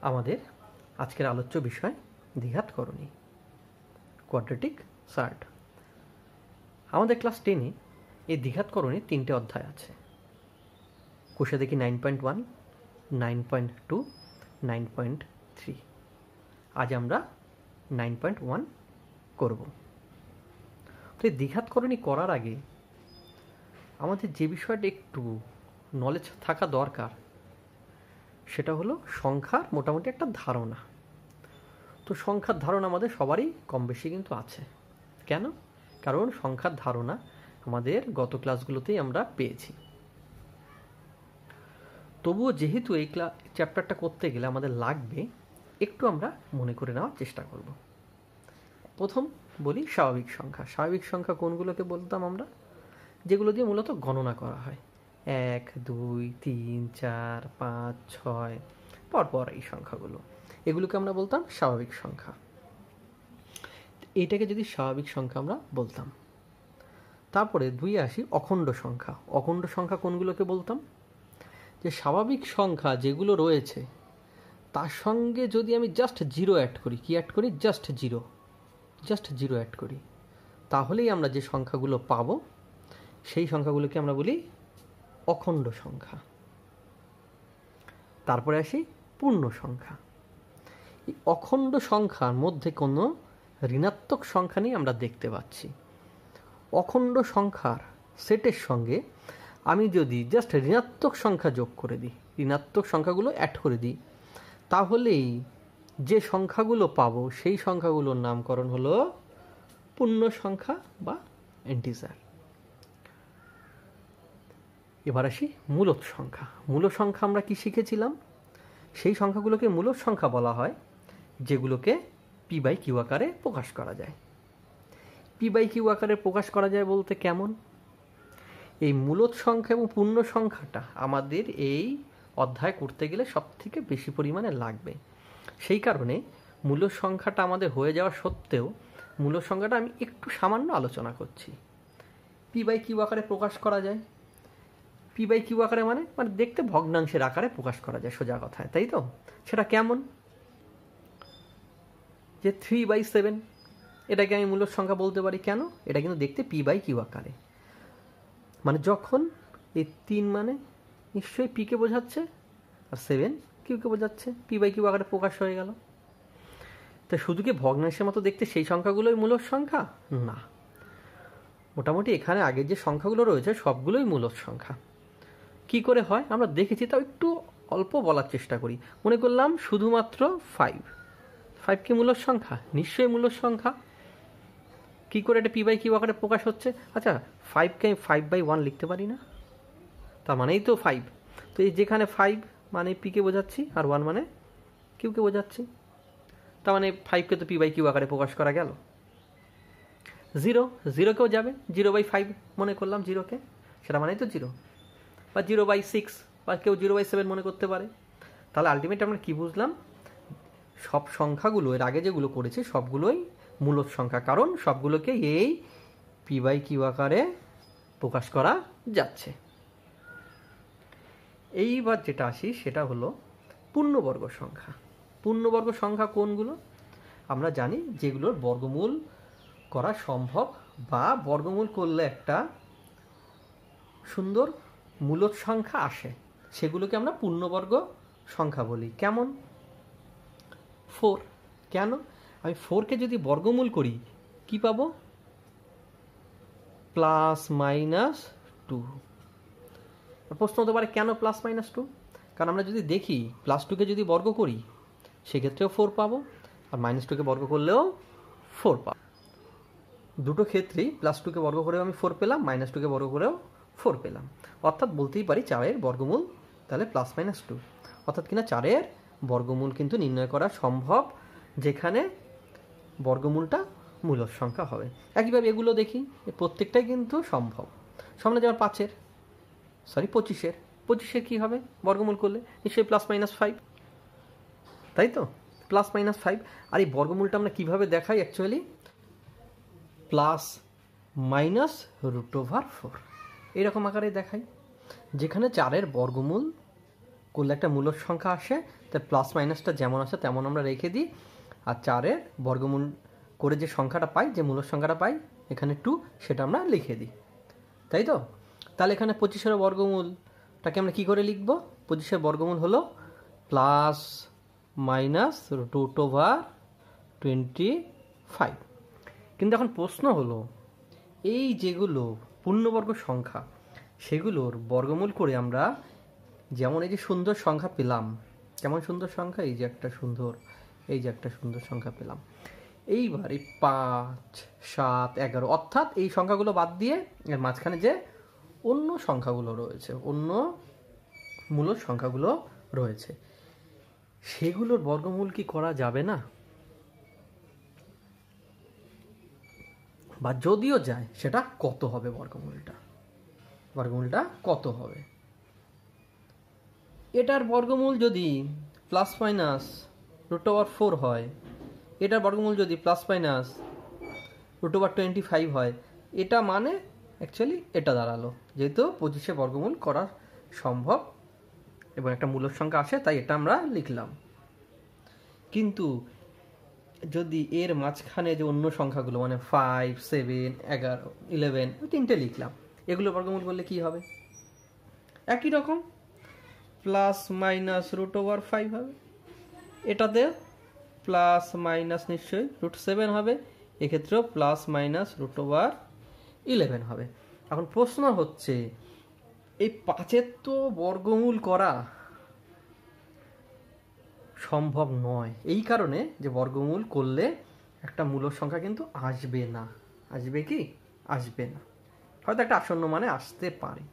আমাদের আজকের আলোচ্য বিষয় দ্বিঘাতকরণী, কোয়াড্রেটিক সার্ট। আমাদের ক্লাস 10-এ এই দ্বিঘাতকরণে 3টে অধ্যায় আছে। কোষে দেখি 9.1, 9.2, 9.3। আজ আমরা 9.1 করব। তো এই দ্বিঘাতকরণী করার আগে আমাদের যে বিষয়টা একটু নলেজ থাকা দরকার সেটা হলো সংখ্যার মোটামুটি একটা ধারণা। তো সংখ্যার ধারণা আমাদের সবারই কম বেশি কিন্তু আছে। কেন? কারণ সংখ্যার ধারণা আমাদের গত ক্লাসগুলোতেই আমরা পেয়েছি। তবুও যেহেতু এই চ্যাপ্টারটা করতে গেলে আমাদের লাগবে, একটু আমরা মনে করে নেওয়ার চেষ্টা করব। প্রথম বলি স্বাভাবিক সংখ্যা। স্বাভাবিক সংখ্যা কোনগুলোকে বলতাম আমরা? যেগুলো দিয়ে মূলত গণনা করা হয়। 1, 2, 3, 4, 5, 6 পরপর এই সংখ্যাগুলো, এগুলোকে আমরা বলতাম স্বাভাবিক সংখ্যা। এইটাকে যদি স্বাভাবিক সংখ্যা আমরা বলতাম। তারপরে 2 আসি অখণ্ড সংখ্যা। অখণ্ড সংখ্যা কোনগুলোকে বলতাম? যে স্বাভাবিক সংখ্যা যেগুলো রয়েছে তার সঙ্গে যদি আমি জাস্ট 0 অ্যাড করি, কি অ্যাড করি? জাস্ট জিরো অ্যাড করি, তাহলেই আমরা যে সংখ্যাগুলো পাবো সেই সংখ্যাগুলোকে আমরা বলি অখণ্ড সংখ্যা। তারপরে আসি পূর্ণ সংখ্যা। এই অখণ্ড সংখ্যার মধ্যে কোনো ঋণাত্মক সংখ্যা নেই আমরা দেখতে পাচ্ছি। অখণ্ড সংখ্যার সেটের সঙ্গে আমি যদি জাস্ট ঋণাত্মক সংখ্যা যোগ করে দিই, ঋণাত্মক সংখ্যাগুলো অ্যাড করে দিই, তাহলেই যে সংখ্যাগুলো পাবো সেই সংখ্যাগুলোর নামকরণ হলো পূর্ণ সংখ্যা বা ইন্টিজার। এবার আসি মূলদ সংখ্যা। মূলদ সংখ্যা আমরা কি শিখেছিলাম? সেই সংখ্যাগুলোকে মূলদ সংখ্যা বলা হয় যেগুলোকে p/q আকারে প্রকাশ করা যায়। p/q আকারে প্রকাশ করা যায় বলতে কেমন? এই মূলদ সংখ্যা এবং পূর্ণ সংখ্যাটা আমাদের এই অধ্যায় করতে গেলে সবথেকে বেশি পরিমাণে লাগবে। সেই কারণে মূলদ সংখ্যাটা আমাদের হয়ে যাওয়া সত্ত্বেও মূলদ সংখ্যাটা আমি একটু সামান্য আলোচনা করছি। p/q আকারে প্রকাশ করা যায়। p/q আকারে মানে দেখতে ভগ্নাংশের আকারে প্রকাশ করা যায় সোজা কথায়, তাই তো? সেটা কেমন? যে 3/7 এটাকে আমি মূলদ সংখ্যা বলতে পারি। কেন? এটা কিন্তু দেখতে p/q আকারে। মানে যখন এই 3 মানে নিশ্চয়ই p কে বোঝাচ্ছে আর 7 q কে বোঝাচ্ছে, p/q আকারে প্রকাশ হয়ে গেল। তো শুধু কি ভগ্নাংশের মতো দেখতে সেই সংখ্যাগুলোই মূলদ সংখ্যা? না, মোটামুটি এখানে আগের যে সংখ্যাগুলো রয়েছে সবগুলোই মূলদ সংখ্যা। কি করে হয় আমরা দেখেছি, তাও একটু অল্প বলার চেষ্টা করি। মনে করলাম শুধুমাত্র 5 কি মূলদ সংখ্যা? নিশ্চয়ই মূলদ সংখ্যা। কি করে এটা p/q আকারে প্রকাশ হচ্ছে? আচ্ছা, 5কে আমি 5/1 লিখতে পারি না? তার মানেই তো 5। তো এই যেখানে 5 মানে p কে বোঝাচ্ছি আর 1 মানে q কে বোঝাচ্ছি, তার মানে 5কে তো p/q আকারে প্রকাশ করা গেল। 0কেও যাবে, 0/5 মনে করলাম 0কে, সেটা মানেই তো 0। বা 0/6 বা কেউ 0/7 মনে করতে পারে। তাহলে আলটিমেট আমরা কি বুঝলাম? সব সংখ্যাগুলো এর আগে যেগুলো করেছি সবগুলোই মূলদ সংখ্যা, কারণ সবগুলোকে এই p/q আকারে প্রকাশ করা যাচ্ছে। এইবার যেটা আসি সেটা হলো পূর্ণবর্গ সংখ্যা। পূর্ণবর্গ সংখ্যা কোনগুলো? আমরা জানি যেগুলোর বর্গমূল করা সম্ভব বা বর্গমূল করলে একটা সুন্দর মূলদ সংখ্যা আসে, সেগুলোকে আমরা পূর্ণবর্গ সংখ্যা বলি। কেমন? 4। কেন? আমি 4কে যদি বর্গমূল করি কি পাবো? +-2। প্রশ্ন হতে পারে কেন +-2? কারণ আমরা যদি দেখি +2কে যদি বর্গ করি সেক্ষেত্রেও 4 পাবো, আর -2কে বর্গ করলেও 4 পাবো। দুটো ক্ষেত্রেই +2কে বর্গ করেও আমি 4 পেলাম, -2কে বর্গ করেও 4 পেলাম। অর্থাৎ বলতেই পারি 4-এর বর্গমূল তাহলে +-2। অর্থাৎ কিনা 4-এর বর্গমূল কিন্তু নির্ণয় করা সম্ভব যেখানে বর্গমূলটা মূলদ সংখ্যা হবে। একইভাবে এগুলো দেখি, প্রত্যেকটাই কিন্তু সম্ভব। সামনে যেমন 25-এর কি হবে বর্গমূল করলে? নিশ্চয়ই +-5, তাই তো? +-5। আর এই বর্গমূলটা আমরা কিভাবে দেখাই? অ্যাকচুয়ালি +-√4 এইরকম আকারে দেখাই, যেখানে 4-এর বর্গমূল করলে একটা মূলদ সংখ্যা আসে, তাই প্লাস মাইনাসটা যেমন আছে তেমন আমরা রেখে দিই, আর 4-এর বর্গমূল করে যে সংখ্যাটা পাই, যে মূলদ সংখ্যাটা পাই এখানে 2, সেটা আমরা লিখে দিই, তাই তো? তাহলে এখানে 25-এর বর্গমূলটাকে আমরা কী করে লিখব? 25-এর বর্গমূল হলো প্লাস মাইনাস √25। কিন্তু এখন প্রশ্ন হলো, এই যেগুলো পূর্ণবর্গ সংখ্যা সেগুলোর বর্গমূল করে আমরা যেমন এই যে সুন্দর সংখ্যা পেলাম, কেমন সুন্দর সংখ্যা, এই যে একটা সুন্দর সংখ্যা পেলাম, এইবার এই 5, 7, 11 অর্থাৎ এই সংখ্যাগুলো বাদ দিয়ে এর মাঝখানে যে অন্য সংখ্যাগুলো রয়েছে, অন্য মূলদ সংখ্যাগুলো রয়েছে, সেগুলোর বর্গমূল কি করা যাবে না? বা যদিও যায় সেটা কত হবে? বর্গমূলটা কত হবে? এটার বর্গমূল যদি প্লাস মাইনাস √4 হয়, এটার বর্গমূল যদি প্লাস মাইনাস √25 হয়, এটা মানে অ্যাকচুয়ালি এটা দাঁড়ালো, যেহেতু 25-এ বর্গমূল করা সম্ভব এবং একটা মূলদ সংখ্যা আসে, তাই এটা আমরা লিখলাম। কিন্তু যদি এর মাঝখানে যে অন্য সংখ্যাগুলো মানে 5, 7, 11, 11 তিনটে লিখলাম, এগুলো বর্গমূল করলে কি হবে? একই রকম প্লাস মাইনাস √5 হবে, এটাতে প্লাস মাইনাস নিশ্চয়ই √7 হবে, এক্ষেত্রেও প্লাস মাইনাস √11 হবে। এখন প্রশ্ন হচ্ছে, এই 5-এর তো বর্গমূল করা সম্ভব নয়, এই কারণে যে বর্গমূল করলে একটা মূলদ সংখ্যা কিন্তু আসবে না। আসবে কি? আসবে না, হয়তো একটা আসন্ন মানে আসতে পারে।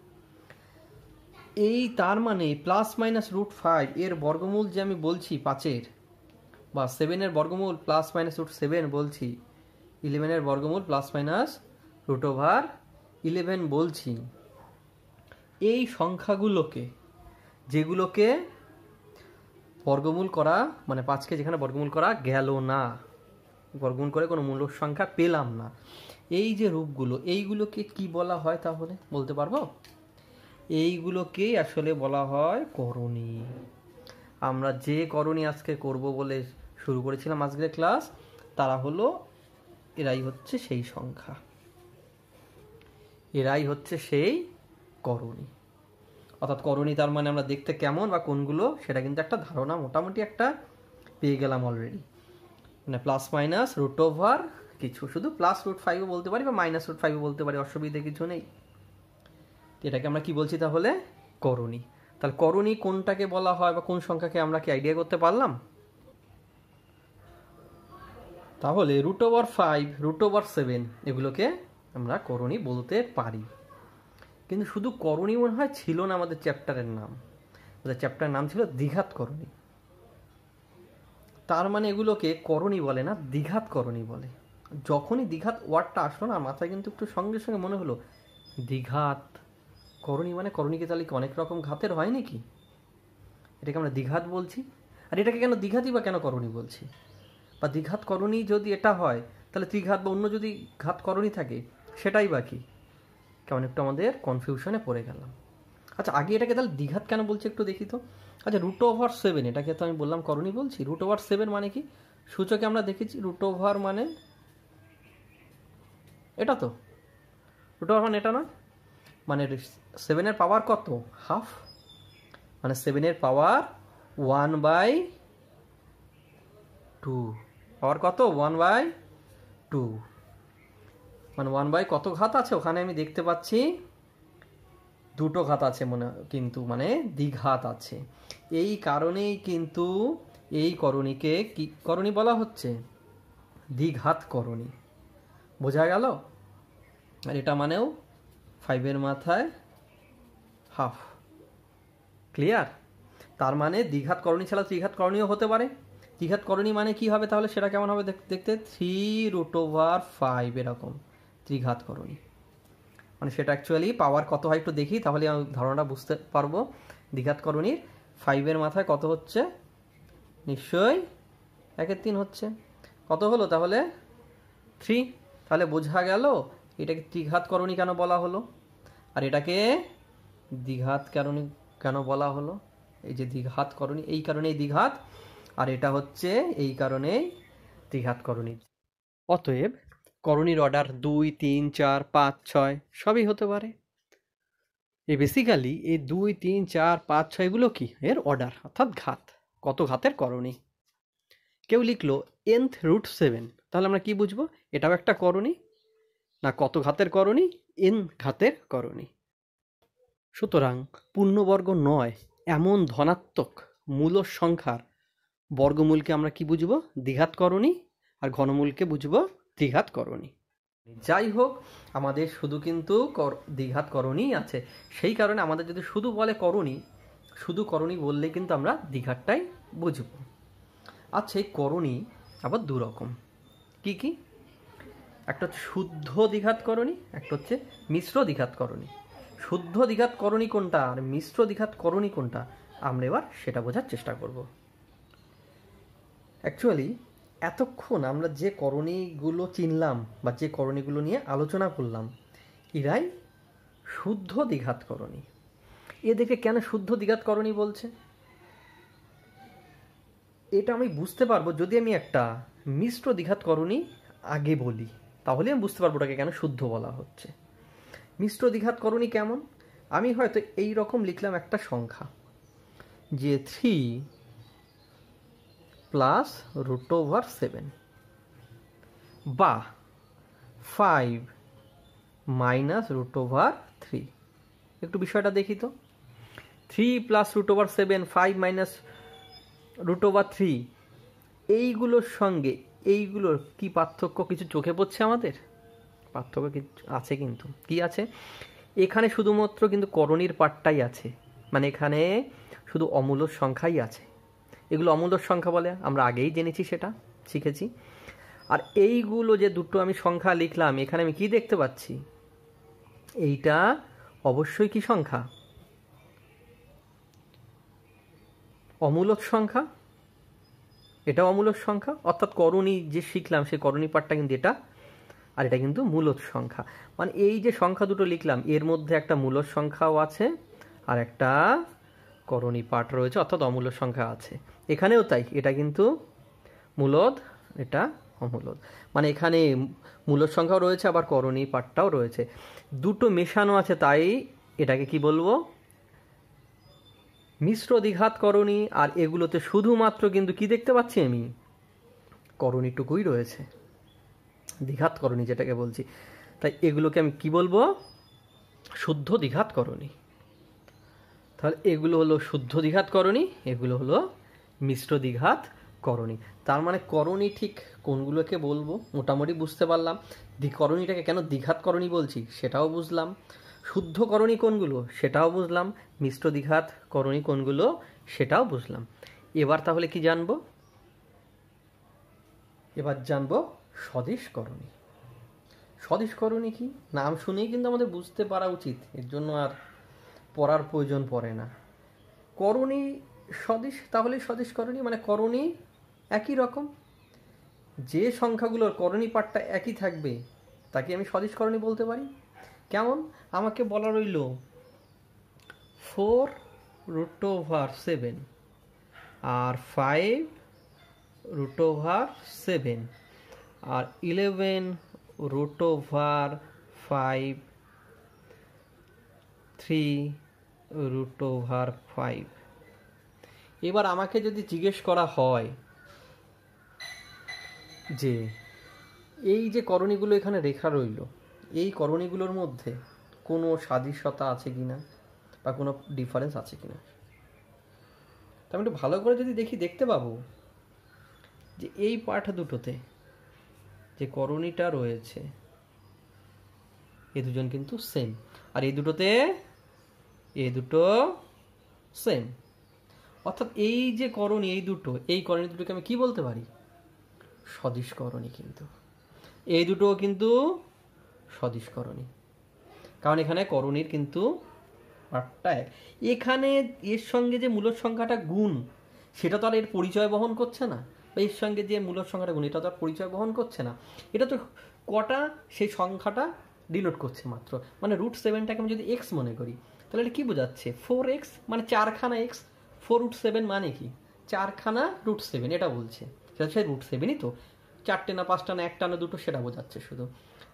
এই তার মানে প্লাস মাইনাস √5 এর বর্গমূল যে আমি বলছি 5-এর, বা 7-এর বর্গমূল প্লাস মাইনাস √7 বলছি, 11-এর বর্গমূল প্লাস মাইনাস √11 বলছি, এই সংখ্যাগুলোকে যেগুলোকে বর্গমূল করা মানে 5-কে যেখানে বর্গমূল করা গেল না, বর্গমূল করে কোনো মূলদ সংখ্যা পেলাম না, এই যে রূপগুলো, এইগুলোকে কি বলা হয় তাহলে বলতে পারবো? এইগুলোকেই আসলে বলা হয় করণী। আমরা যে করণী আজকে করব বলে শুরু করেছিলাম আজকের ক্লাস, তারা হলো এরাই হচ্ছে সেই সংখ্যা, এরাই হচ্ছে সেই করণী। অর্থাৎ করণী তার মানে আমরা দেখতে কেমন বা কোনগুলো সেটা কিন্তু একটা ধারণা মোটামুটি একটা পেয়ে গেলাম অলরেডি। মানে প্লাস মাইনাস √ওভার কিছু, শুধু প্লাস √5ও বলতে পারি বা মাইনাস √5ও বলতে পারি, অসুবিধে কিছু নেই। এটাকে আমরা কি বলছি তাহলে? করণী। তাহলে করণী কোনটাকে বলা হয় বা কোন সংখ্যাকে আমরা কি আইডিয়া করতে পারলাম? তাহলে √5, √7 এগুলোকে আমরা করণী বলতে পারি। কিন্তু শুধু করণী মনে হয় ছিল না আমাদের চ্যাপ্টারের নাম, আমাদের চ্যাপ্টারের নাম ছিল দ্বিঘাত করণী। তার মানে এগুলোকে করণী বলে না, দ্বিঘাত করণী বলে। যখনই দ্বিঘাত ওয়ার্ডটা আসলো না মাথায় কিন্তু একটু সঙ্গে সঙ্গে মনে হলো দ্বিঘাত করণী মানে করণীকে তাহলে কি অনেক রকম ঘাতের হয় নাকি? এটাকে আমরা দ্বিঘাত বলছি, আর এটাকে কেন দ্বিঘাতই বা কেন করণী বলছি? বা দ্বিঘাত করণী যদি এটা হয় তাহলে ত্রিঘাত বা অন্য যদি ঘাত করণী থাকে সেটাই বা কি? কেমন একটু আমাদের কনফিউশনে পড়ে গেলাম। আচ্ছা, আগে এটাকে তাহলে দ্বিঘাত কেন বলছি একটু দেখি তো। আচ্ছা, √7 এটাকে তো আমি বললাম করণী বলছি, √7 মানে কি? সূচকে আমরা দেখেছি √, মানে এটা তো, √, মানে এটা নয়, মানে 7-এর পাওয়ার কত? হাফ, মানে 7-এর পাওয়ার 1/2, পাওয়ার কত? 1/2, মানে 1/ কত ঘাত আছে ওখানে আমি দেখতে পাচ্ছি 2টো ঘাত আছে মনে, কিন্তু মানে দ্বিঘাত আছে। এই কারণেই কিন্তু এই করণীকে কি করণী বলা হচ্ছে? দ্বিঘাত করণী। বোঝা গেল? আর এটা মানেও 5-এর মাথায় হাফ। ক্লিয়ার? তার মানে দ্বিঘাত করণী ছাড়া ত্রিঘাত করণীয় হতে পারে। ত্রিঘাত করণী মানে কি হবে তাহলে? সেটা কেমন হবে দেখতে? 3√5 এরকম ত্রিঘাত করণী। মানে সেটা অ্যাকচুয়ালি পাওয়ার কত হয় একটু দেখি, তাহলে আমি ধারণাটা বুঝতে পারবো। দ্বিঘাত করণীর 5-এর মাথায় কত হচ্ছে? নিশ্চয়ই 1/3 হচ্ছে। কত হলো তাহলে? 3। তাহলে বোঝা গেল এটাকে ত্রিঘাত করণী কেন বলা হলো, আর এটাকে দ্বিঘাত করণী কেন বলা হলো। এই যে দ্বিঘাত করণী, এই কারণেই দ্বিঘাত, আর এটা হচ্ছে এই কারণেই দ্বিঘাত করণী। অতএব করণীর অর্ডার 2, 3, 4, 5, 6 সবই হতে পারে। এই বেসিক্যালি এই 2, 3, 4, 5, 6 এগুলো কি এর অর্ডার, অর্থাৎ ঘাত, কত ঘাতের করণী। কেউ লিখলো nth রুট 7, তাহলে আমরা কি বুঝবো, এটাও একটা করণী না কত ঘাতের করণী, n ঘাতের করণী। সুতরাং পূর্ণবর্গ নয় এমন ধনাত্মক মূল সংখ্যার বর্গমূলকে আমরা কি বুঝবো, দ্বিঘাত করণী, আর ঘনমূলকে বুঝবো ত্রিঘাত করণী। যাই হোক, আমাদের শুধু কিন্তু দ্বিঘাত করণী আছে, সেই কারণে আমাদের যদি শুধু বলে করণী, শুধু করণী বললে কিন্তু আমরা দ্বিঘাতটাই বুঝবো। আচ্ছা, এই করণী আবার দু রকম, কি কি, একটা হচ্ছে শুদ্ধ দ্বিঘাত করণী, একটা হচ্ছে মিশ্র দ্বিঘাত করণী। শুদ্ধ দ্বিঘাত করণী কোনটা আর মিশ্র দ্বিঘাত করণী কোনটা, আমরা এবার সেটা বোঝার চেষ্টা করব। অ্যাকচুয়ালি এতক্ষণ আমরা যে করণীগুলো চিনলাম বা যে করণীগুলো নিয়ে আলোচনা করলাম, এরাই শুদ্ধ দ্বিঘাত করণী। এদেরকে কেন শুদ্ধ দ্বিঘাত করণী বলছে, এটা আমি বুঝতে পারবো যদি আমি একটা মিশ্র দ্বিঘাত করণী আগে বলি, তাহলে আমি বুঝতে পারবো ওটাকে কেন শুদ্ধ বলা হচ্ছে। মিশ্র দ্বিঘাত করণী কেমন, আমি হয়তো এই রকম লিখলাম একটা সংখ্যা যে 3 প্লাস রুট ওভার 7 বা 5 মাইনাস রুট ওভার 3। একটু বিষয়টা দেখি তো, 3 plus root over 7, 5 minus root over 3, এইগুলোর সঙ্গে এইগুলোর কি পার্থক্য কিছু চোখে পড়ছে আমাদের? পার্থক্য কিছু আছে, কিন্তু কি আছে, এখানে শুধুমাত্র কিন্তু করণীর পার্টটাই আছে, মানে এখানে শুধু অমূলক সংখ্যাই আছে। এগুলো অমূলক সংখ্যা বলে আমরা আগেই জেনেছি, সেটা শিখেছি। আর এইগুলো যে দুটো আমি সংখ্যা লিখলাম, এখানে আমি কি দেখতে পাচ্ছি, এইটা অবশ্যই কি সংখ্যা, অমূলক সংখ্যা, এটা অমূলক সংখ্যা, অর্থাৎ করণী যে শিখলাম সেই করণী পার্টটা কিন্তু এটা, আর এটা কিন্তু মূলদ সংখ্যা। মানে এই যে সংখ্যা দুটো লিখলাম এর মধ্যে একটা মূলদ সংখ্যাও আছে আর একটা করণী পার্ট রয়েছে, অর্থাৎ অমূলদ সংখ্যা আছে। এখানেও তাই, এটা কিন্তু মূলদ, এটা অমূলদ, মানে এখানে মূলদ সংখ্যাও রয়েছে আবার করণী পার্টটাও রয়েছে, দুটো মেশানো আছে, তাই এটাকে কি বলবো, মিশ্র দ্বিঘাত করণী। আর এগুলোতে শুধুমাত্র কিন্তু কি দেখতে পাচ্ছি আমি, করণীটুকুই রয়েছে, দ্বিঘাত করণী যেটাকে বলছি, তাই এগুলোকে আমি কি বলবো, শুদ্ধ দ্বিঘাত করণী। তাহলে এগুলো হলো শুদ্ধ দ্বিঘাত করণী, এগুলো হলো মিশ্র দ্বিঘাত করণী। তার মানে করণী ঠিক কোনগুলোকে বলবো মোটামুটি বুঝতে পারলাম, করণীটাকে কেন দ্বিঘাত করণী বলছি সেটাও বুঝলাম, শুদ্ধ করণী কোনগুলো সেটাও বুঝলাম, মিশ্র দ্বিঘাত করণী কোনগুলো সেটাও বুঝলাম। এবার তাহলে কি জানবো, এবার জানবো সদিশ করণী। সদিশ করণী কি, নাম শুনেই কিন্তু আমাদের বুঝতে পারা উচিত, এর জন্য আর পড়ার প্রয়োজন পড়ে না। করণী সদিশ, তাহলে সদিশ করণী মানে করণী একই রকম, যে সংখ্যাগুলোর করণী পার্টটা একই থাকবে তাকে আমি সদিশ করণী বলতে পারি। কেমন, আমাকে বলা রইল 4 রুট ওভার 7 আর 5 রুট ওভার 7 আর 11 রুট ওভার 5, 3 রুট ওভার 5। এবার আমাকে যদি জিজ্ঞেস করা হয় যে এই যে করণীগুলো এখানে রেখা রইল, এই করণীগুলোর মধ্যে কোনো সাদৃশ্যতা আছে কিনা বা কোনো ডিফারেন্স আছে কিনা, তা আমি একটু ভালো করে যদি দেখি দেখতে পাবো যে এই পার্ট দুটোতে যে করণীটা রয়েছে এ দুজন কিন্তু সেম, আর এই দুটোতে এ দুটো সেম, অর্থাৎ এই যে করণী এই দুটো, এই করণী দুটোকে আমি কি বলতে পারি, সদিশ করণী। কিন্তু এই দুটো কিন্তু সদিশ করণী, কারণ এখানে করণীর কিন্তু পার্টটা এক। এখানে এর সঙ্গে যে মূলদ সংখ্যাটা গুণ সেটা তো আর এর পরিচয় বহন করছে না, বা এর সঙ্গে যে মূলদ সংখ্যাটা গুণ এটা তো আর পরিচয় বহন করছে না, এটা তো কটা সেই সংখ্যাটা ডিনোট করছে মাত্র। মানে রুট 7টাকে আমি যদি এক্স মনে করি তাহলে এটা কি বোঝাচ্ছে, 4x, মানে 4খানা এক্স, 4√7 মানে কি? 4খানা √7, এটা বলছে। সেটা হচ্ছে √7ই তো, 4টে না 5টা না 1টা না 2টো সেটা বোঝাচ্ছে শুধু।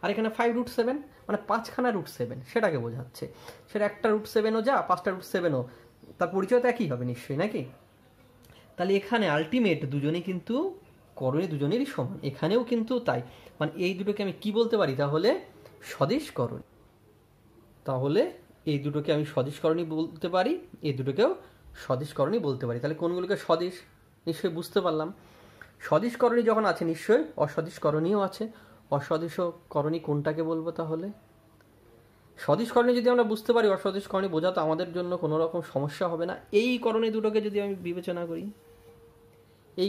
আর এখানে 5√7 মানে 5খানা √7 সেটাকে বোঝাচ্ছে। সেটা একটা √7ও যা 5টা √7ও, তার পরিচয় তো একই হবে নিশ্চয়ই, নাকি? তাহলে এখানে আলটিমেট দুজনেই কিন্তু করণী দুজনেরই সমান, এখানেও কিন্তু তাই। মানে এই দুটোকে আমি কি বলতে পারি তাহলে? সদিশ করণী। তাহলে এই দুটোকে আমি সদিশ করণী বলতে পারি, এই দুটোকেও সদিশ করণী বলতে পারি। তাহলে কোনগুলোকে সদিশ নিশ্চয়ই বুঝতে পারলাম। সদিশ করণী যখন আছে নিশ্চয়ই অসদিশ করণীও আছে। অসদিশ করণী কোনটাকে বলবো তাহলে? সদিশ করণী যদি আমরা বুঝতে পারি, অসদিশ করণী বোঝা তো আমাদের জন্য কোনো রকম সমস্যা হবে না। এই করণী দুটোকে যদি আমি বিবেচনা করি, এই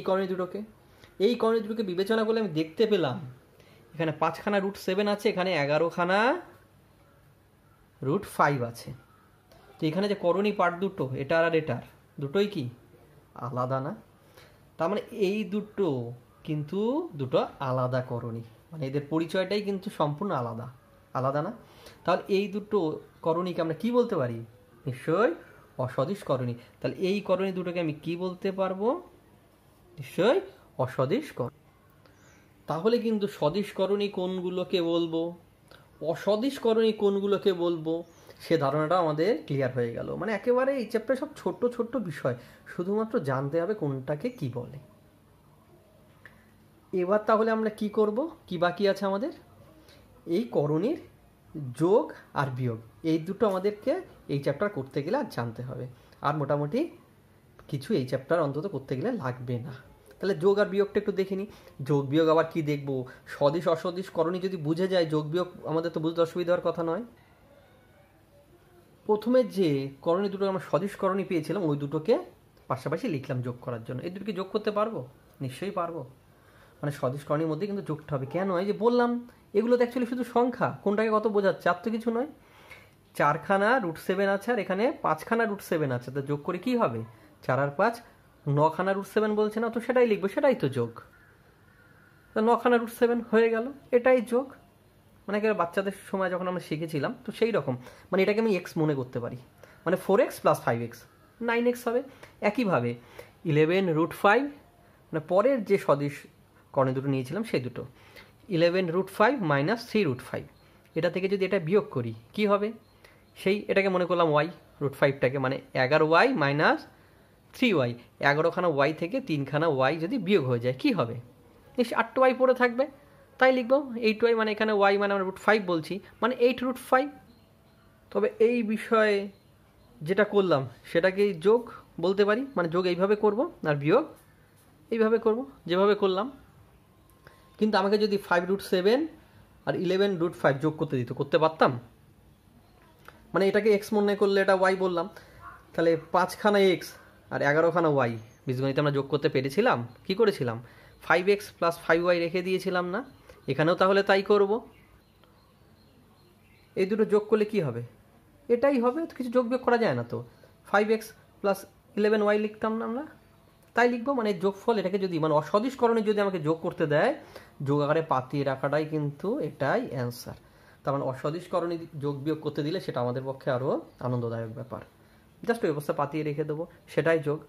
করণী দুটোকে বিবেচনা করলে আমি দেখতে পেলাম এখানে 5খানা √7 আছে, এখানে 11খানা √5 আছে। তো এখানে যে করণী পার্ট দুটো, এটার আর এটার দুটোই কি আলাদা না? তার মানে এই দুটো কিন্তু দুটো আলাদা করণী, মানে এদের পরিচয়টাই কিন্তু সম্পূর্ণ আলাদা, আলাদা না? তাহলে এই দুটো করণীকে আমরা কি বলতে পারি? নিশ্চয়ই অসদিশ করণী। তাহলে এই করণী দুটোকে আমি কি বলতে পারবো? নিশ্চয়ই অসদিশ করণী। তাহলে কিন্তু সদিশ করণী কোনগুলোকে বলবো, অসদিশ করণী কোনগুলোকে বলবো, সে ধারণাটা আমাদের ক্লিয়ার হয়ে গেল। মানে একেবারে এই চ্যাপ্টারে সব ছোট্ট ছোট্ট বিষয়, শুধুমাত্র জানতে হবে কোনটাকে কি বলে। এবার তাহলে আমরা কি করব? কি বাকি আছে আমাদের? এই করণীর যোগ আর বিয়োগ, এই দুটো আমাদেরকে এই চ্যাপ্টার করতে গেলে আর জানতে হবে। আর মোটামুটি কিছু এই চ্যাপ্টার অন্তত করতে গেলে লাগবে না। তাহলে যোগ আর বিয়োগটা একটু দেখে নিই। যোগ বিয়োগ আবার কি দেখবো? সদিশ অসদিশ করণী যদি বুঝে যায়, যোগ বিয়োগ আমাদের তো বুঝতে অসুবিধা হওয়ার কথা নয়। প্রথমে যে করণী দুটো আমরা সদিশ করণী পেয়েছিলাম, ওই দুটোকে পাশাপাশি লিখলাম যোগ করার জন্য। এই দুটোকে যোগ করতে পারবো? নিশ্চয়ই পারবো। মানে সদিশ করণীর মধ্যে কিন্তু যোগটা হবে। কেন? এই যে বললাম, এগুলো তো অ্যাকচুয়ালি শুধু সংখ্যা, কোনটাকে কত বোঝাচ্ছে, আর তো কিছু নয়। 4খানা √7 আছে আর এখানে 5খানা √7 আছে, তো যোগ করে কি হবে? 4 আর 5 9খানা √7 বলছে না, তো সেটাই লিখবো, সেটাই তো যোগ। তো 9খানা √7 হয়ে গেল, এটাই যোগ। মানে একেবারে বাচ্চাদের সময় যখন আমরা শিখেছিলাম, তো সেই রকম। মানে এটাকে আমি এক্স মনে করতে পারি, মানে 4x + 5x 9x হবে। একইভাবে 11√5, মানে পরের যে সদিশ করণী দুটো নিয়েছিলাম সেই দুটো, 11√5 - 3√5, এটা থেকে যদি এটা বিয়োগ করি কি হবে? সেই এটাকে মনে করলাম y, √5টাকে, মানে 11y - 3y, 11খানা y থেকে 3খানা y যদি বিয়োগ হয়ে যায় কি হবে? নিশ্চয়ই 8y পড়ে থাকবে, তাই লিখবো 8y, মানে এখানে y মানে আমরা √5 বলছি, মানে 8√5। তবে এই বিষয়ে যেটা করলাম সেটাকেই যোগ বলতে পারি, মানে যোগ এইভাবে করব আর বিয়োগ এইভাবে করব যেভাবে করলাম। কিন্তু আমাকে যদি 5√7 আর 11√5 যোগ করতে দিত, করতে পারতাম? মানে এটাকে এক্স মনে করলে এটা ওয়াই বললাম, তাহলে 5খানা এক্স আর 11খানা ওয়াই বীজগণিতে আমরা যোগ করতে পেরেছিলাম? কি করেছিলাম? 5x + 5y রেখে দিয়েছিলাম না? এখানেও তাহলে তাই করব। এই দুটো যোগ করলে কি হবে? এটাই হবে, তো কিছু যোগ বিয়োগ করা যায় না তো। 5x + 11y লিখতাম না আমরা? তাই লিখবো, মানে যোগফল এটাকে যদি, মানে অসদিশ করণে যদি আমাকে যোগ করতে দেয়, যোগ আকারে পাতিয়ে রাখাটাই কিন্তু এটাই অ্যান্সার। তার মানে অসদিশ করণে যোগ বিয়োগ করতে দিলে সেটা আমাদের পক্ষে আরও আনন্দদায়ক ব্যাপার। জাস্ট ওই অবস্থা পাতিয়ে রেখে দেবো, সেটাই যোগ।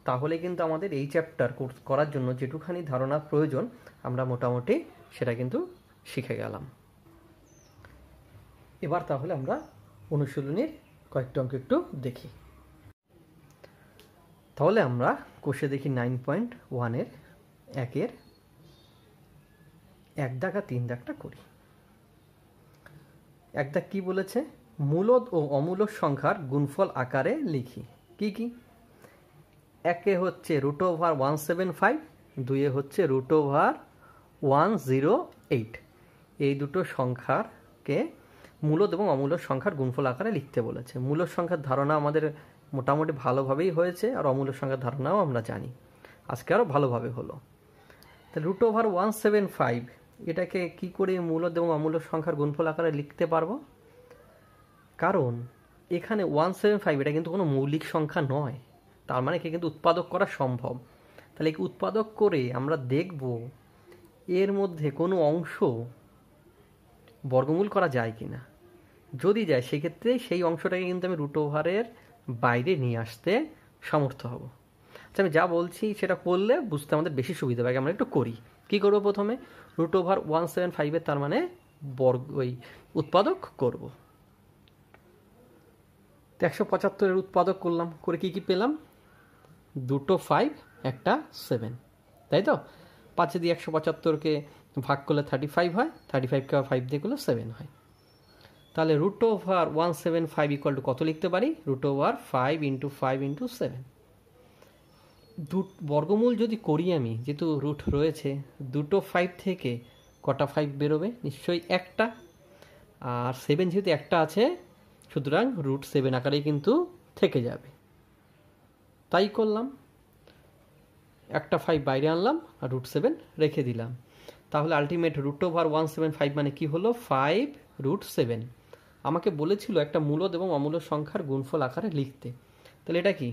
তাহলে কিন্তু আমাদের এই চ্যাপ্টার করার জন্য যেটুখানি ধারণা প্রয়োজন আমরা মোটামুটি সেটা কিন্তু শিখে গেলাম। এবার তাহলে আমরা অনুশীলনীর কয়েকটা অঙ্ক একটু দেখি। তাহলে আমরা কোষে দেখি 9.1-এর 1-এর 1 দাগ আর 3 দাগটা করি। 1 দাগ কি বলেছে? মূলদ ও অমূলদ সংখ্যার গুণফল আকারে লিখি। কি কি? 1-এ হচ্ছে √175, 2-এ হচ্ছে √108। এই দুটো সংখ্যাকে মূলদ এবং অমূলদ সংখ্যার গুণফল আকারে লিখতে বলেছে। মূলদ সংখ্যার ধারণা আমাদের মোটামুটি ভালোভাবেই হয়েছে, আর অমূলদ সংখ্যার ধারণাও আমরা জানি, আজকে আরও ভালোভাবে হলো। তা √175 এটাকে কি করে মূলদ এবং অমূলদ সংখ্যার গুণফল আকারে লিখতে পারবো? কারণ এখানে 175 এটা কিন্তু কোনো মৌলিক সংখ্যা নয়, তার মানে একে কিন্তু উৎপাদক করা সম্ভব। তাহলে একে উৎপাদক করে আমরা দেখব এর মধ্যে কোনো অংশ বর্গমূল করা যায় কি না। যদি যায় সেক্ষেত্রে সেই অংশটাকে কিন্তু আমি √এর বাইরে নিয়ে আসতে সামর্থ্য হব। আচ্ছা, আমি যা বলছি সেটা করলে বুঝতে আমাদের বেশি সুবিধা হবে। আমরা একটু করি। কি করব? প্রথমে √175 তার মানে ওই উৎপাদক করব। 175 উৎপাদক করলাম, করে কি কি পেলাম? 2টো 5, একটা 7, তাই তো? 5 দিয়ে 175কে ভাগ করলে 35 হয়, 35কে 5 দিয়ে করলে 7 হয়। তাহলে √175 কত লিখতে পারি? √5 × 5 × 7। বর্গমূল যদি করি আমি, যেহেতু রুট রয়েছে, 2টো 5 থেকে কটা 5 বেরোবে? নিশ্চয়ই একটা। আর 7 যেহেতু একটা আছে, সুতরাং √7 আকারেই কিন্তু থেকে যাবে। তাই করলাম, একটা 5 বাইরে আনলাম আর √7 রেখে দিলাম। তাহলে আলটিমেট √175 মানে কি হলো? 5√7। আমাকে বলেছিল একটা মূলদ এবং অমূলদ সংখ্যার গুণফল আকারে লিখতে। তাহলে এটা কি?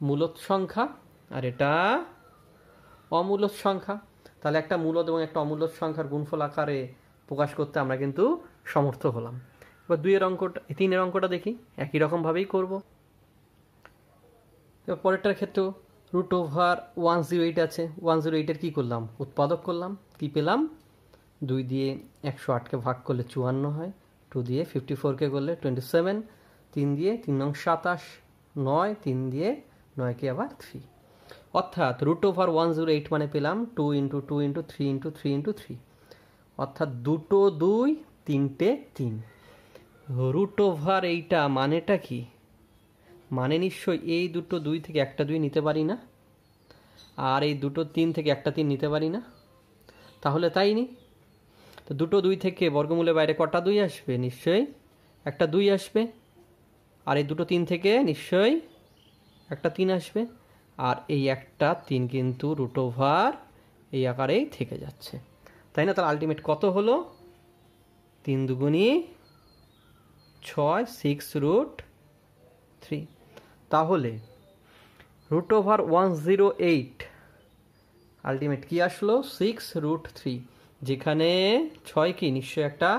মূলদ সংখ্যা, আর এটা অমূলদ সংখ্যা। তাহলে একটা মূলদ এবং একটা অমূলদ সংখ্যার গুণফল আকারে প্রকাশ করতে আমরা কিন্তু সমর্থ হলাম। এবার 3-এর অঙ্কটা দেখি, একই রকমভাবেই করব। এবার পরেরটার ক্ষেত্রেও √108 আছে। 108-এর কী করলাম? উৎপাদক করলাম। কি পেলাম? 2 দিয়ে 108কে ভাগ করলে 54 হয়, 2 দিয়ে 54কে করলে 27, 3 দিয়ে 3 নং 27, 9, 3 দিয়ে 9কে আবার 3। অর্থাৎ √108 মানে পেলাম 2 × 2 × 3 × 3 × 3, অর্থাৎ 2টো 2, 3টে 3। এইটা মানেটা কি? মানে নিশ্চয়ই এই দুটো 2 থেকে একটা 2 নিতে পারি না, আর এই দুটো 3 থেকে একটা 3 নিতে পারি না। তাহলে তাই নি। তো দুটো 2 থেকে বর্গমূলের বাইরে কটা 2 আসবে? নিশ্চয়ই একটা 2 আসবে। আর এই দুটো 3 থেকে নিশ্চয়ই একটা 3 আসবে। আর এই একটা 3 কিন্তু এই আকারেই থেকে যাচ্ছে, তাই না? তাহলে আলটিমেট কত হলো? 3 দুগুণী 6, 6√3। তাহলে √108 আলটিমেট কি আসলো? 6√3। যেখানে 6 কি? নিশ্চয়ই একটা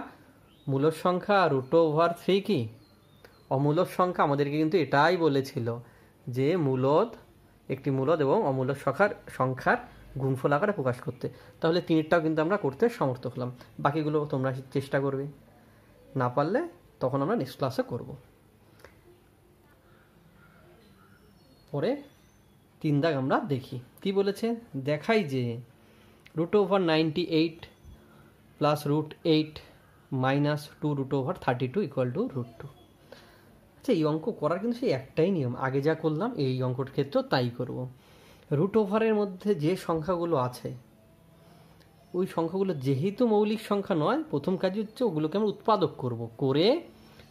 মূলদ সংখ্যা, আর √3 কি? অমূলদ সংখ্যা। আমাদেরকে কিন্তু এটাই বলেছিল যে একটি মূলদ এবং অমূলদ সংখ্যার গুণফল আকারে প্রকাশ করতে। তাহলে 3টাও কিন্তু আমরা করতে সমর্থ হলাম। বাকিগুলো তোমরা চেষ্টা করবে, না পারলে তখন আমরা নেক্সট ক্লাসে করব। পরে 3 দাগ আমরা দেখি কি বলেছে। দেখাই যে √98 + √8 - 2√32 = √2। আচ্ছা, এই অঙ্ক করার কিন্তু সেই একটাই নিয়ম, আগে যা করলাম এই অঙ্কর ক্ষেত্রেও তাই করব। √এর মধ্যে যে সংখ্যাগুলো আছে, ওই সংখ্যাগুলো যেহেতু মৌলিক সংখ্যা নয়, প্রথম কাজ হচ্ছে ওগুলোকে আমরা উৎপাদক করব, করে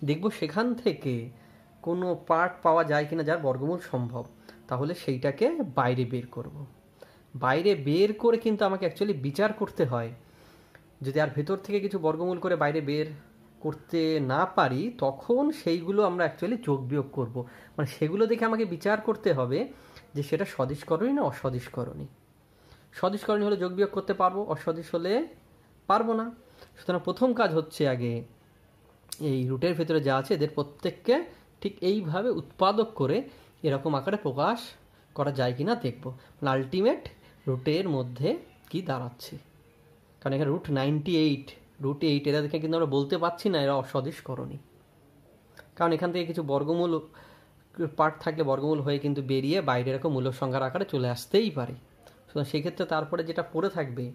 দেখব সেখান থেকে কোনো পার্ট পাওয়া যায় কিনা যার বর্গমূল সম্ভব। তাহলে সেইটাকে বাইরে বের করব। বাইরে বের করে কিন্তু আমাকে অ্যাকচুয়ালি বিচার করতে হয়। যদি আর ভেতর থেকে কিছু বর্গমূল করে বাইরে বের করতে না পারি, তখন সেইগুলো আমরা অ্যাকচুয়ালি যোগ বিয়োগ করব। মানে সেগুলো দেখে আমাকে বিচার করতে হবে যে সেটা সদিশকরণী না অসদিশকরণী। সদিশকরণী হলে যোগ বিয়োগ করতে পারবো, অসদিশ হলে পারবো না। সুতরাং প্রথম কাজ হচ্ছে আগে এই রুটের ভেতরে যা আছে এদের প্রত্যেককে ঠিক এইভাবে উৎপাদক করে এরকম আকারে প্রকাশ করা যায় কিনা দেখব। মানে আলটিমেট রুটের মধ্যে কি দাঁড়াচ্ছে। কারণ এখানে √98 এরা দেখে কিন্তু আমরা বলতে পারছি না এরা অসদিশকরণী, কারণ এখান থেকে কিছু বর্গমূল পার্ট থাকলে বর্গমূল হয়ে কিন্তু বেরিয়ে বাইরে এরকম মূল সংখ্যার আকারে চলে আসতেই পারে। সুতরাং সেক্ষেত্রে তারপরে যেটা পড়ে থাকবে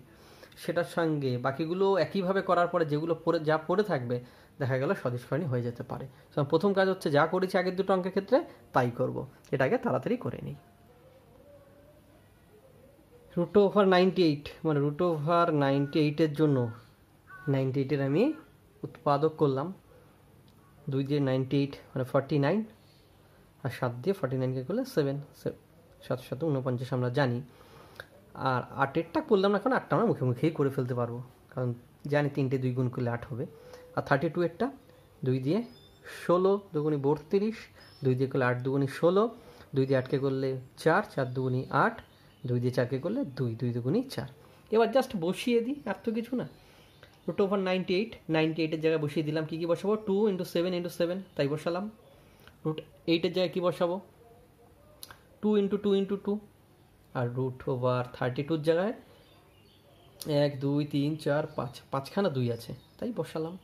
সেটার সঙ্গে বাকিগুলো একইভাবে করার পরে যেগুলো যা পড়ে থাকবে দেখা গেল সদিশকরণী হয়ে যেতে পারে। সুতরাং প্রথম কাজ হচ্ছে যা করেছি আগের দুটো অঙ্কের ক্ষেত্রে তাই করব, এটাকে তাড়াতাড়ি করে নিই। √98 মানে √98-এর জন্য 98-এর আমি উৎপাদক করলাম। 2 দিয়ে 98 মানে 49, আর 7 দিয়ে 49কে করলে 7, 7 7 49 আমরা জানি। আর 8-এরটা করলাম না, কারণ 8টা আমরা মুখে মুখেই করে ফেলতে পারবো, কারণ জানি 3টে 2 গুণ করলে 8 হবে। আর 32-এরটা 2 দিয়ে 16, 2 গুণি 32, 2 দিয়ে করলে 8 2 গুণি 16, 2 দিয়ে 8কে করলে 4, 4 2 গুণি 8, 2 দিয়ে 4কে করলে 2, 2 2 গুণি 4। এবার জাস্ট বসিয়ে দিই, আর তো কিছু না। √98-98-এর জায়গায় বসিয়ে দিলাম। কি বসাবো? 2 × 7 × 7, তাই বসালাম। √8-এর জায়গায় কি বসাবো? 2 × 2 × 2 আর √32 জায়গায় 1 2 3 4 5 5খানা 2 আছে, তাই বসালাম।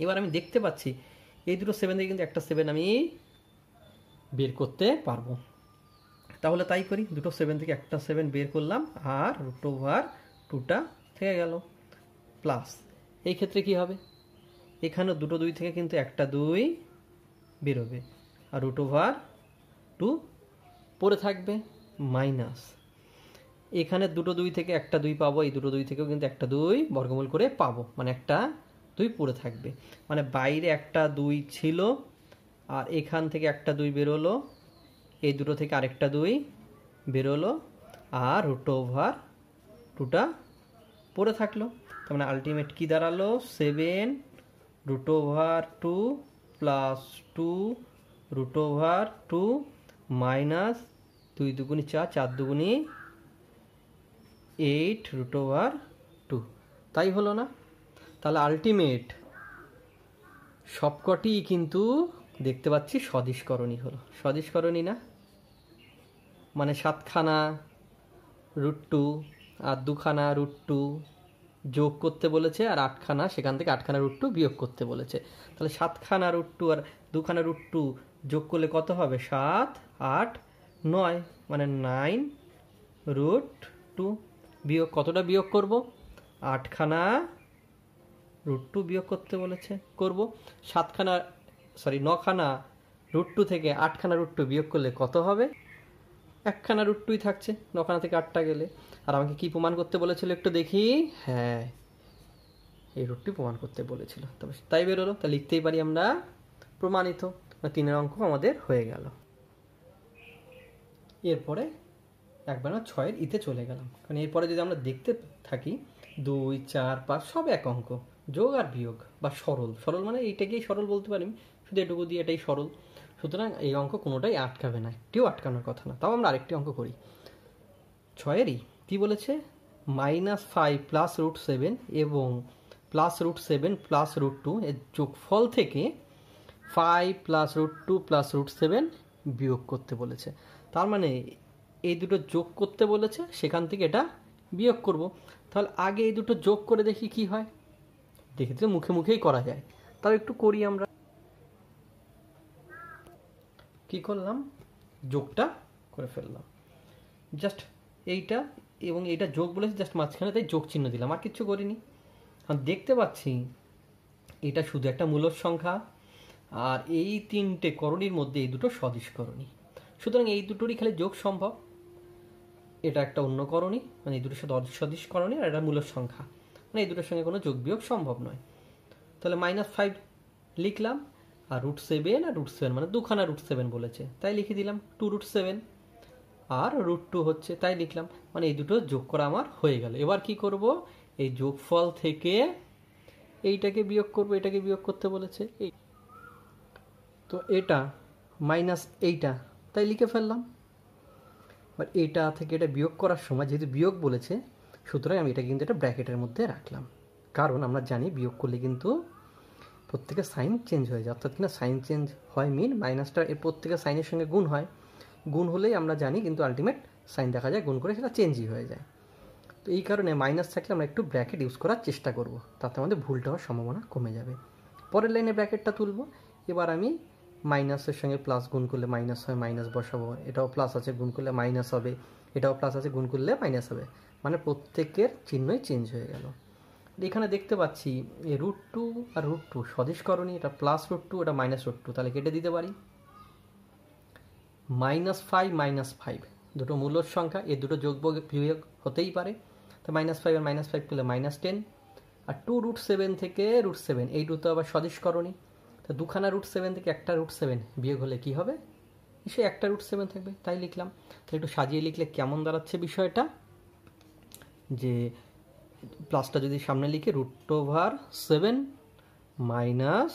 এবার আমি দেখতে পাচ্ছি এই দুটো 7 থেকে কিন্তু একটা 7 আমি বের করতে পারবো। তাহলে তাই করি, দুটো 7 থেকে একটা 7 বের করলাম আর √2টা থেকে গেল প্লাস। এই ক্ষেত্রে কি হবে, এখানে দুটো 2 থেকে কিন্তু একটা 2 বেরোবে আর √2 পড়ে থাকবে মাইনাস। এখানে দুটো 2 থেকে একটা 2 পাবো, এই দুটো 2 থেকেও কিন্তু একটা 2 বর্গমূল করে পাবো, মানে একটা 2 পড়ে থাকবে। মানে বাইরে একটা 2 ছিল আর এখান থেকে একটা 2 বেরোলো, এই দুটো থেকে আরেকটা 2 বেরোলো আর √2টা পড়ে থাকলো। তার মানে আলটিমেট কি দাঁড়ালো, 7 √2 প্লাস 2 √2 মাইনাস 2 2 4 4 2 8 √2। তাই হলো না? তাহলে আলটিমেট সবকটি কিন্তু দেখতে পাচ্ছি সদিশকরণী হলো। সদিশকরণী না, মানে 7খানা √2 আর 2খানা √2 যোগ করতে বলেছে আর 8খানা, সেখান থেকে 8খানা √2 বিয়োগ করতে বলেছে। তাহলে 7খানা √2 আর 2খানা √2 যোগ করলে কত হবে, 7 8 9, মানে 9 √2 বিয়োগ কতটা বিয়োগ করব, 8খানা √2 বিয়োগ করতে বলেছে, করব। 9খানা √2 থেকে 8খানা √2 বিয়োগ করলে কত হবে, 1খানা √2ই থাকছে 9খানা থেকে 8টা গেলে। আর আমাকে কি প্রমাণ করতে বলেছিল একটু দেখি, হ্যাঁ এই √2 প্রমাণ করতে বলেছিল, তবে তাই বেরোলো। তা লিখতেই পারি আমরা প্রমাণিত। 3 অঙ্ক আমাদের হয়ে গেল। এরপরে একবার 6-এর ইতে চলে গেলাম, কারণ এরপরে যদি আমরা দেখতে থাকি 2 4 5 সব এক অঙ্ক, যোগ আর বিয়োগ বা সরল। সরল মানে এইটাকেই সরল বলতে পারি, শুধু এটুকু দিয়ে এটাই সরল। সুতরাং এই অঙ্ক কোনোটাই আটকাবে না, একটিও আটকানোর কথা না। তাও আমরা আরেকটি অঙ্ক করি 6-এরই। কি বলেছে, -5 প্লাস √7 এবং প্লাস √7 প্লাস √2 এর যোগফল থেকে 5 প্লাস √2 প্লাস √7 বিয়োগ করতে বলেছে। তার মানে এই দুটো যোগ করতে বলেছে, সেখান থেকে এটা বিয়োগ করব। তাহলে আগে এই দুটো যোগ করে দেখি কি হয়। দেখি তো মুখে মুখেই করা যায়, তাও একটু করি আমরা। কি করলাম, যোগটা করে ফেললাম। জাস্ট এইটা এবং এইটা যোগ বলেছে, জাস্ট মাঝখানে তাই যোগ চিহ্ন দিলাম, আর কিচ্ছু করিনি। দেখতে পাচ্ছি এটা শুধু একটা মূলদ সংখ্যা আর এই 3টে করণীর মধ্যে এই দুটো সদিশকরণী। সুতরাং এই দুটোরই খালি যোগ সম্ভব। এটা একটা অন্য করণী, মানে এই দুটোর সাথে সদিশকরণী, আর এটা মূলদ সংখ্যা, মানে এই দুটোর সঙ্গে কোনো যোগ বিয়োগ সম্ভব নয়। তাহলে -5 লিখলাম আর √7 আর √7 মানে 2খানা √7 বলেছে, তাই লিখে দিলাম 2 √7 আর √2 হচ্ছে, তাই লিখলাম। মানে এই দুটো যোগ করা আমার হয়ে গেল। এবার কি করব, এই যোগফল থেকে এইটাকে বিয়োগ করব, এটাকে বিয়োগ করতে বলেছে। এই তো এটা মাইনাস এইটা, তাই লিখে ফেললাম। এবার এটা থেকে এটা বিয়োগ করার সময় যেহেতু বিয়োগ বলেছে, সুতরাং আমি এটা কিন্তু এটা ব্র্যাকেটের মধ্যে রাখলাম, কারণ আমরা জানি বিয়োগ করলে কিন্তু প্রত্যেকের সাইন চেঞ্জ হয়ে যায়। অর্থাৎ কিনা সাইন চেঞ্জ হয় মিন মাইনাসটা এর প্রত্যেকের সাইনের সঙ্গে গুণ হয়, গুণ হলেই আমরা জানি কিন্তু আলটিমেট সাইন দেখা যায়, গুণ করে সেটা চেঞ্জই হয়ে যায়। তো এই কারণে মাইনাস থাকলে আমরা একটু ব্র্যাকেট ইউজ করার চেষ্টা করব, তাতে আমাদের ভুলটা হওয়ার সম্ভাবনা কমে যাবে। পরের লাইনে ব্র্যাকেটটা তুলব। এবার আমি মাইনাসের সঙ্গে প্লাস গুণ করলে মাইনাস হয়, মাইনাস বসাবো। এটাও প্লাস আছে, গুণ করলে মাইনাস হবে, এটাও প্লাস আছে, গুণ করলে মাইনাস হবে, মানে প্রত্যেকের চিহ্নই চেঞ্জ হয়ে গেল। এখানে দেখতে পাচ্ছি এই √2 আর √2 সদিশকরণী, এটা প্লাস √2, এটা মাইনাস √2, তাহলে কেটে দিতে পারি। -5 -5 দুটো মূলদ সংখ্যা, এর দুটো যোগ বিয়োগ হতেই পারে। তো -5 আর -5 করলে -10, আর 2 √7 থেকে √7 এই দুটো আবার সদিশকরণী। তো 2খানা √7 থেকে একটা √7 বিয়োগ হলে কি হবে, সে একটা √7 থাকবে, তাই লিখলাম। তো একটু সাজিয়ে লিখলে কেমন দাঁড়াচ্ছে বিষয়টা, যে প্লাসটা যদি সামনে লিখে √7 -10,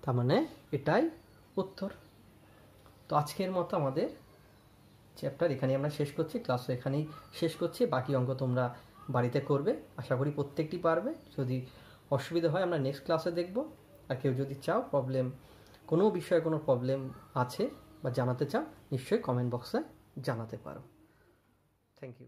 তার মানে এটাই উত্তর। তো আজকের মতো আমাদের চ্যাপ্টার এখানেই আমরা শেষ করছি, ক্লাস এখানেই শেষ করছি। বাকি অঙ্ক তোমরা বাড়িতে করবে, আশা করি প্রত্যেকটি পারবে। যদি অসুবিধা হয় আমরা নেক্সট ক্লাসে দেখব। আর কেউ যদি চাও কোনো বিষয়ে কোনো প্রবলেম আছে বা জানাতে চাও নিশ্চয়ই কমেন্ট বক্সে জানাতে পারো। Thank you.